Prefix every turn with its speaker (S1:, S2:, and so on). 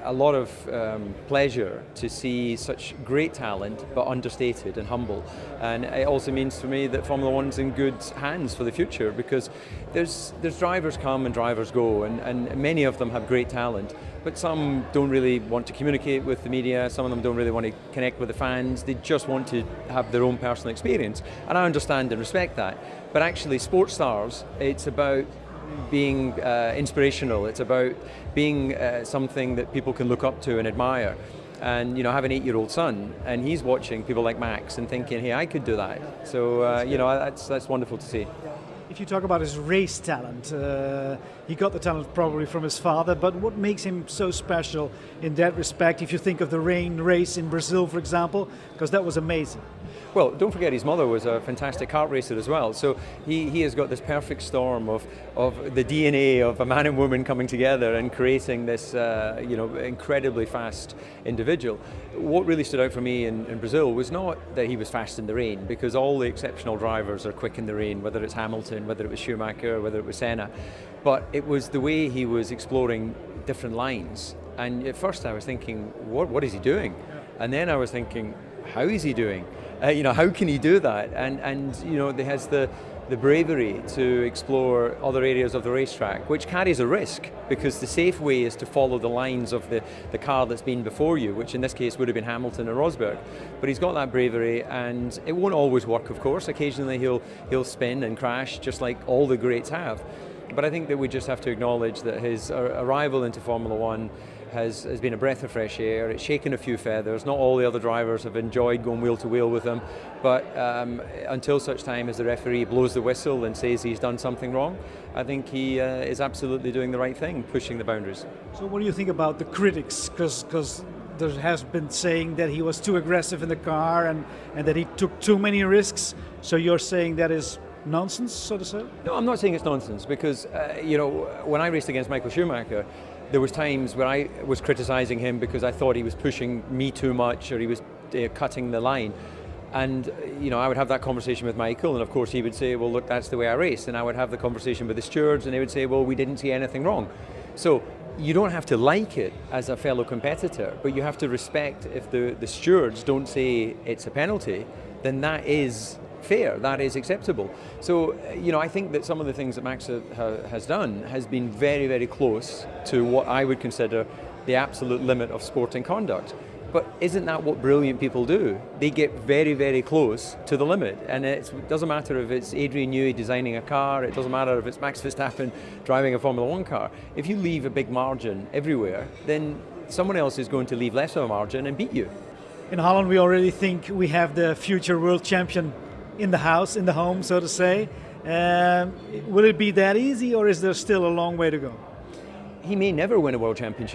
S1: a lot of pleasure to see such great talent, but understated and humble. And it also means for me that Formula One's in good hands for the future, because there's drivers come and drivers go, and many of them have great talent, but some don't really want to communicate with the media, some of them don't really want to connect with the fans, they just want to have their own personal experience. And I understand and respect that. But actually, sports stars, it's about being inspirational. It's about being something that people can look up to and admire. And I have an 8-year-old son, and he's watching people like Max and thinking, hey, I could do that. So that's wonderful to see.
S2: If you talk about his race talent, he got the talent probably from his father, but what makes him so special in that respect, if you think of the rain race in Brazil, for example, because that was amazing?
S1: Well, don't forget his mother was a fantastic kart racer as well, so he has got this perfect storm of the DNA of a man and woman coming together and creating this incredibly fast individual. What really stood out for me in Brazil was not that he was fast in the rain, because all the exceptional drivers are quick in the rain, whether it's Hamilton, whether it was Schumacher, whether it was Senna, but it was the way he was exploring different lines. And at first I was thinking, what is he doing? And then I was thinking, how is he doing? How can he do that? And he has the bravery to explore other areas of the racetrack, which carries a risk, because the safe way is to follow the lines of the car that's been before you, which in this case would have been Hamilton and Rosberg. But he's got that bravery, and it won't always work, of course. Occasionally he'll spin and crash, just like all the greats have. But I think that we just have to acknowledge that his arrival into Formula One has been a breath of fresh air. It's shaken a few feathers. Not all the other drivers have enjoyed going wheel to wheel with him, but until such time as the referee blows the whistle and says he's done something wrong, I think he is absolutely doing the right thing, pushing the boundaries.
S2: So what do you think about the critics? Because there has been saying that he was too aggressive in the car and that he took too many risks. So you're saying that is nonsense, so to say?
S1: No, I'm not saying it's nonsense, because when I raced against Michael Schumacher, there was times where I was criticising him because I thought he was pushing me too much, or he was cutting the line. And I would have that conversation with Michael, and of course he would say, well, look, that's the way I race. And I would have the conversation with the stewards, and they would say, well, we didn't see anything wrong. So you don't have to like it as a fellow competitor, but you have to respect if the stewards don't say it's a penalty, then that is fair, that is acceptable. So, I think that some of the things that Max has done has been very, very close to what I would consider the absolute limit of sporting conduct. But isn't that what brilliant people do? They get very, very close to the limit. And it doesn't matter if it's Adrian Newey designing a car, it doesn't matter if it's Max Verstappen driving a Formula One car. If you leave a big margin everywhere, then someone else is going to leave less of a margin and beat you.
S2: In Holland, we already think we have the future world champion in the house, in the home, so to say. Will it be that easy, or is there still a long way to go?
S1: He may never win a world championship.